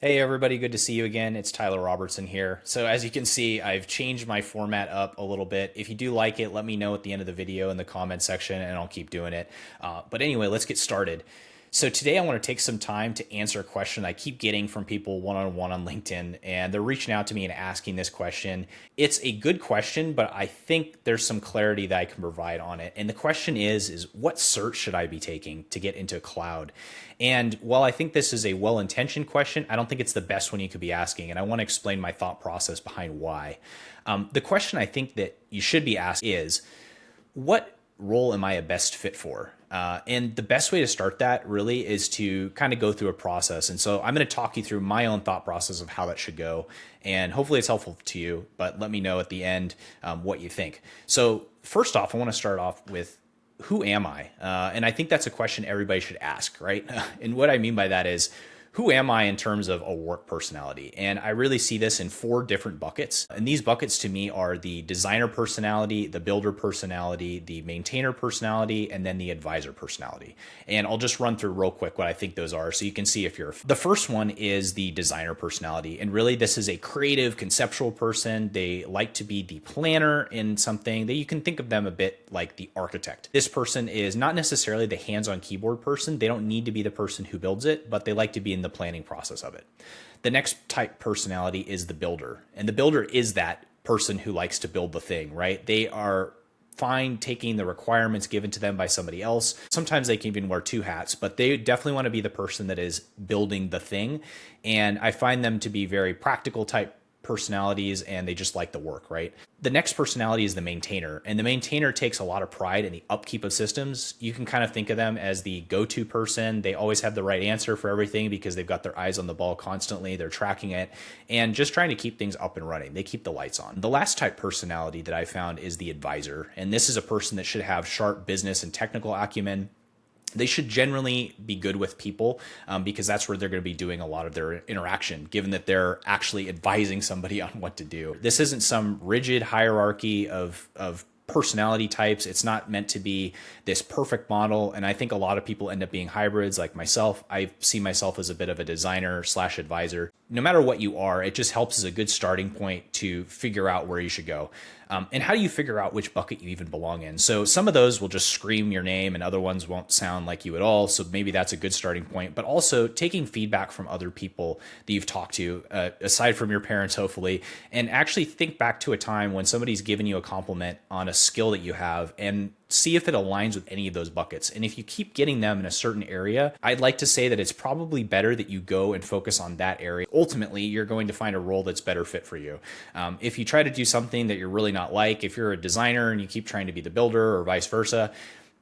Hey everybody, good to see you again. It's Tyler Robertson here. So as you can see, I've changed my format up a little bit. If you do like it, let me know at the end of the video in the comment section and I'll keep doing it. But anyway, let's get started. So today I want to take some time to answer a question I keep getting from people one-on-one on LinkedIn, and they're reaching out to me and asking this question. It's a good question, but I think there's some clarity that I can provide on it. And the question is what cert should I be taking to get into cloud? And while I think this is a well-intentioned question, I don't think it's the best one you could be asking. And I want to explain my thought process behind why. The question I think that you should be asked is, what role am I a best fit for? And the best way to start that really is to kind of go through a process. And so I'm going to talk you through my own thought process of how that should go. And hopefully it's helpful to you, but let me know at the end what you think. So first off, I want to start off with, who am I? And I think that's a question everybody should ask, right? And what I mean by that is, who am I in terms of a work personality? And I really see this in 4 different buckets. And these buckets to me are the designer personality, the builder personality, the maintainer personality, and then the advisor personality. And I'll just run through real quick what I think those are so you can see if you're. The first one is the designer personality. And really this is a creative, conceptual person. They like to be the planner in something that you can think of them a bit like the architect. This person is not necessarily the hands-on keyboard person. They don't need to be the person who builds it, but they like to be in the planning process of it. The next type personality is the builder. And the builder is that person who likes to build the thing, right? They are fine taking the requirements given to them by somebody else. Sometimes they can even wear 2 hats, but they definitely want to be the person that is building the thing. And I find them to be very practical type personalities, and they just like the work, right? The next personality is the maintainer, and the maintainer takes a lot of pride in the upkeep of systems. You can kind of think of them as the go-to person. They always have the right answer for everything because they've got their eyes on the ball constantly. They're tracking it and just trying to keep things up and running. They keep the lights on. The last type personality that I found is the advisor, and this is a person that should have sharp business and technical acumen. They should generally be good with people because that's where they're going to be doing a lot of their interaction, given that they're actually advising somebody on what to do. This isn't some rigid hierarchy of personality types. It's not meant to be this perfect model. And I think a lot of people end up being hybrids like myself. I see myself as a bit of a designer / advisor. No matter what you are, it just helps as a good starting point to figure out where you should go. And how do you figure out which bucket you even belong in? So some of those will just scream your name and other ones won't sound like you at all. So maybe that's a good starting point, but also taking feedback from other people that you've talked to, aside from your parents, hopefully, and actually think back to a time when somebody's given you a compliment on a skill that you have and see if it aligns with any of those buckets. And if you keep getting them in a certain area, I'd like to say that it's probably better that you go and focus on that area. Ultimately, you're going to find a role that's better fit for you. If you try to do something that you're really not like, if you're a designer and you keep trying to be the builder or vice versa,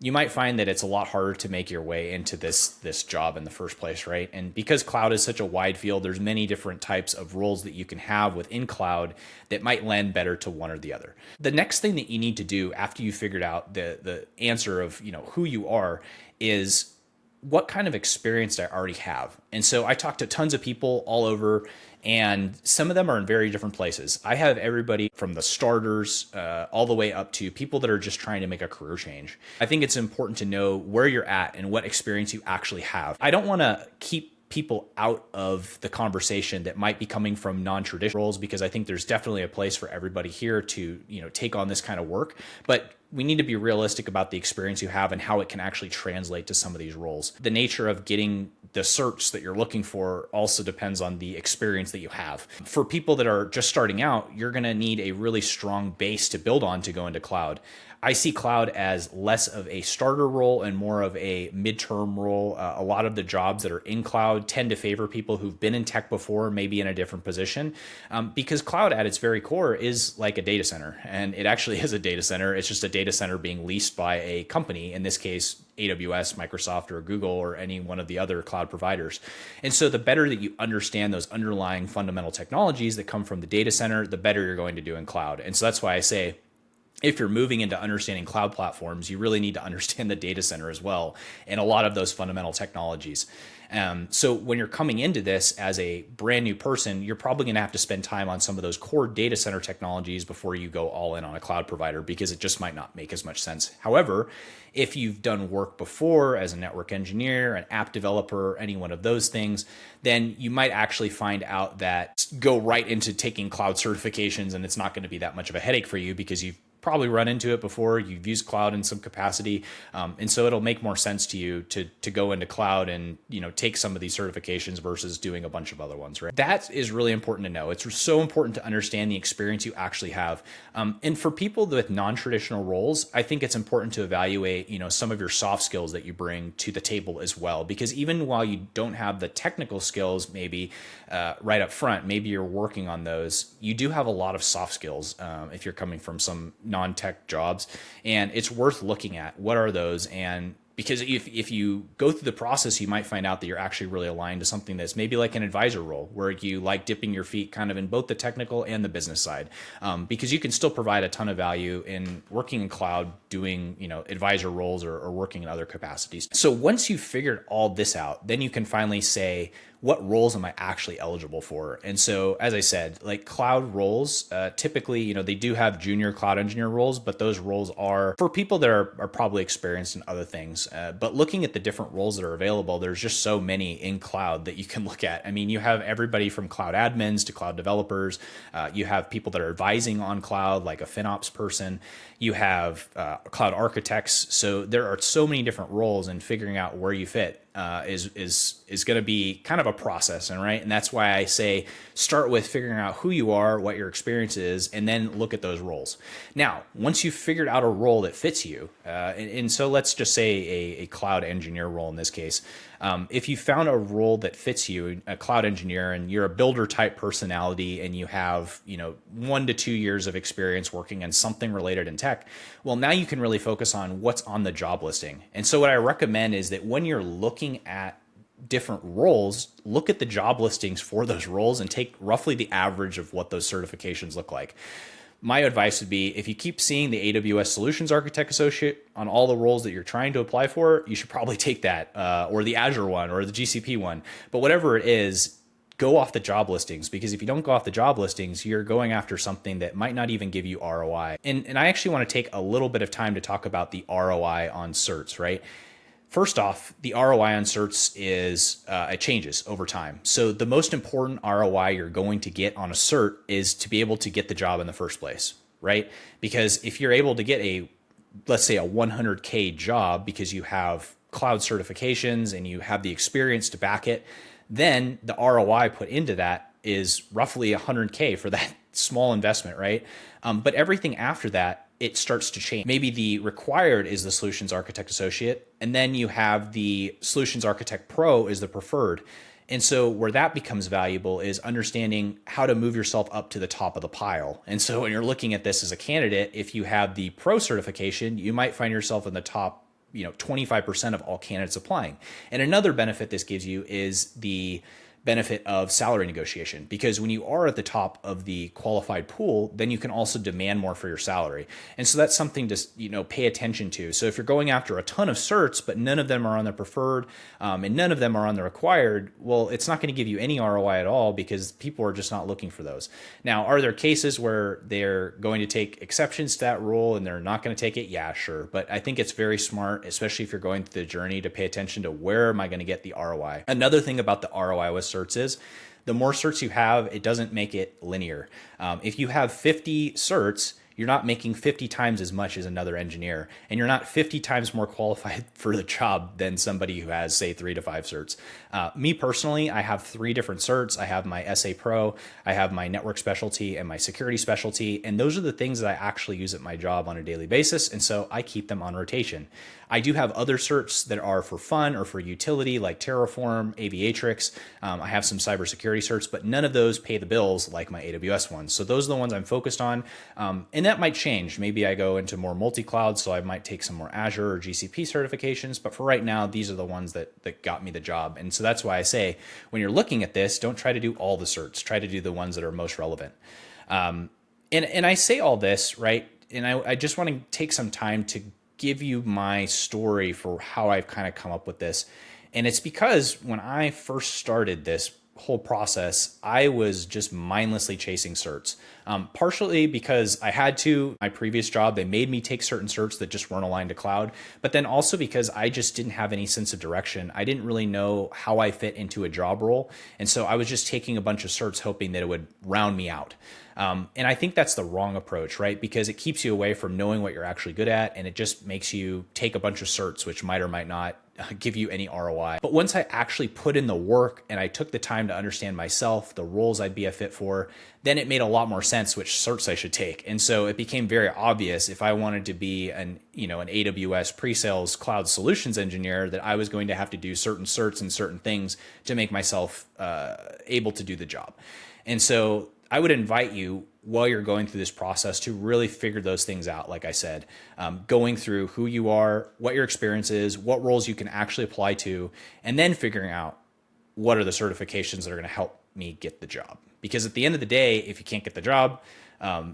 you might find that it's a lot harder to make your way into this job in the first place, right? And because cloud is such a wide field, there's many different types of roles that you can have within cloud that might lend better to one or the other. The next thing that you need to do after you figured out the answer of who you are is, what kind of experience do I already have? And so I talked to tons of people all over, and some of them are in very different places. I have everybody from the starters all the way up to people that are just trying to make a career change. I think it's important to know where you're at and what experience you actually have. I don't want to keep people out of the conversation that might be coming from non-traditional roles, because I think there's definitely a place for everybody here to take on this kind of work, but we need to be realistic about the experience you have and how it can actually translate to some of these roles. The nature of getting the certs that you're looking for also depends on the experience that you have. For people that are just starting out, you're going to need a really strong base to build on to go into cloud. I see cloud as less of a starter role and more of a midterm role. A lot of the jobs that are in cloud tend to favor people who've been in tech before, maybe in a different position, because cloud at its very core is like a data center. And it actually is a data center. It's just a data center being leased by a company, in this case, AWS, Microsoft, or Google, or any one of the other cloud providers. And so the better that you understand those underlying fundamental technologies that come from the data center, the better you're going to do in cloud. And so that's why I say, if you're moving into understanding cloud platforms, you really need to understand the data center as well, and a lot of those fundamental technologies. So when you're coming into this as a brand new person, you're probably going to have to spend time on some of those core data center technologies before you go all in on a cloud provider, because it just might not make as much sense. However, if you've done work before as a network engineer, an app developer, any one of those things, then you might actually find out that go right into taking cloud certifications, and it's not going to be that much of a headache for you because you've probably run into it before. You've used cloud in some capacity. And so it'll make more sense to you to go into cloud and, take some of these certifications versus doing a bunch of other ones, right? That is really important to know. It's so important to understand the experience you actually have. And for people with non-traditional roles, I think it's important to evaluate, some of your soft skills that you bring to the table as well, because even while you don't have the technical skills, maybe right up front, maybe you're working on those, you do have a lot of soft skills if you're coming from some non-tech jobs, and it's worth looking at what are those. And because if you go through the process, you might find out that you're actually really aligned to something that's maybe like an advisor role, where you like dipping your feet kind of in both the technical and the business side, because you can still provide a ton of value in working in cloud, doing advisor roles or working in other capacities. So once you've figured all this out, then you can finally say, what roles am I actually eligible for? And so, as I said, like cloud roles, typically, they do have junior cloud engineer roles, but those roles are for people that are probably experienced in other things. But looking at the different roles that are available, there's just so many in cloud that you can look at. I mean, you have everybody from cloud admins to cloud developers. You have people that are advising on cloud, like a FinOps person. You have cloud architects. So there are so many different roles, and figuring out where you fit is going to be kind of a process, and that's why I say start with figuring out who you are, what your experience is, and then look at those roles. Now, once you've figured out a role that fits you, and so let's just say a cloud engineer role in this case. If you found a role that fits you, a cloud engineer, and you're a builder type personality, and you have 1 to 2 years of experience working in something related in tech, well, now you can really focus on what's on the job listing. And so what I recommend is that when you're looking at different roles, look at the job listings for those roles and take roughly the average of what those certifications look like. My advice would be, if you keep seeing the AWS Solutions Architect Associate on all the roles that you're trying to apply for, you should probably take that, or the Azure one, or the GCP one. But whatever it is, go off the job listings, because if you don't go off the job listings, you're going after something that might not even give you ROI. And I actually want to take a little bit of time to talk about the ROI on certs, right? First off, the ROI on certs it changes over time. So the most important ROI you're going to get on a cert is to be able to get the job in the first place, right? Because if you're able to get let's say a 100K job because you have cloud certifications and you have the experience to back it, then the ROI put into that is roughly 100K for that small investment, right? But everything after that, it starts to change. Maybe the required is the Solutions Architect Associate, and then you have the Solutions Architect Pro is the preferred. And so where that becomes valuable is understanding how to move yourself up to the top of the pile. And so when you're looking at this as a candidate, if you have the Pro certification, you might find yourself in the top 25% of all candidates applying. And another benefit this gives you is the benefit of salary negotiation, because when you are at the top of the qualified pool, then you can also demand more for your salary. And so that's something to pay attention to. So if you're going after a ton of certs, but none of them are on the preferred, and none of them are on the required, well, it's not going to give you any ROI at all, because people are just not looking for those. Now, are there cases where they're going to take exceptions to that rule and they're not going to take it? Yeah, sure. But I think it's very smart, especially if you're going through the journey, to pay attention to where am I going to get the ROI. Another thing about the ROI with certs is the more certs you have, it doesn't make it linear. If you have 50 certs, you're not making 50 times as much as another engineer, and you're not 50 times more qualified for the job than somebody who has, say, 3 to 5 certs. Me personally, I have 3 different certs. I have my SA Pro, I have my network specialty, and my security specialty, and those are the things that I actually use at my job on a daily basis, and so I keep them on rotation. I do have other certs that are for fun or for utility, like Terraform, Aviatrix. I have some cybersecurity certs, but none of those pay the bills like my AWS ones. So those are the ones I'm focused on. And that might change. Maybe I go into more multi-cloud, so I might take some more Azure or GCP certifications. But for right now, these are the ones that got me the job. And so that's why I say, when you're looking at this, don't try to do all the certs. Try to do the ones that are most relevant. And I say all this, right? And I just want to take some time to give you my story for how I've kind of come up with this. And it's because when I first started this whole process, I was just mindlessly chasing certs. Partially because I had to, my previous job, they made me take certain certs that just weren't aligned to cloud, but then also because I just didn't have any sense of direction. I didn't really know how I fit into a job role. And so I was just taking a bunch of certs hoping that it would round me out. And I think that's the wrong approach, right? Because it keeps you away from knowing what you're actually good at, and it just makes you take a bunch of certs, which might or might not give you any ROI. But once I actually put in the work and I took the time to understand myself, the roles I'd be a fit for, then it made a lot more sense which certs I should take. And so it became very obvious if I wanted to be an AWS pre-sales cloud solutions engineer that I was going to have to do certain certs and certain things to make myself able to do the job. And so I would invite you while you're going through this process to really figure those things out. Like I said, going through who you are, what your experience is, what roles you can actually apply to, and then figuring out what are the certifications that are going to help me get the job. Because at the end of the day, if you can't get the job,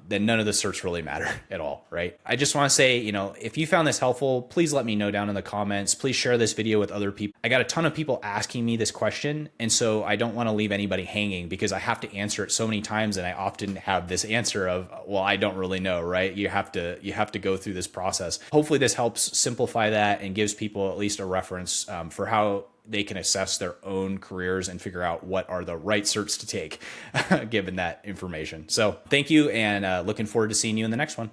then none of the certs really matter at all, right? I just want to say, if you found this helpful, please let me know down in the comments. Please share this video with other people. I got a ton of people asking me this question, and so I don't want to leave anybody hanging because I have to answer it so many times, and I often have this answer of, well, I don't really know, right? You have to go through this process. Hopefully this helps simplify that and gives people at least a reference for how they can assess their own careers and figure out what are the right certs to take given that information. So thank you, and looking forward to seeing you in the next one.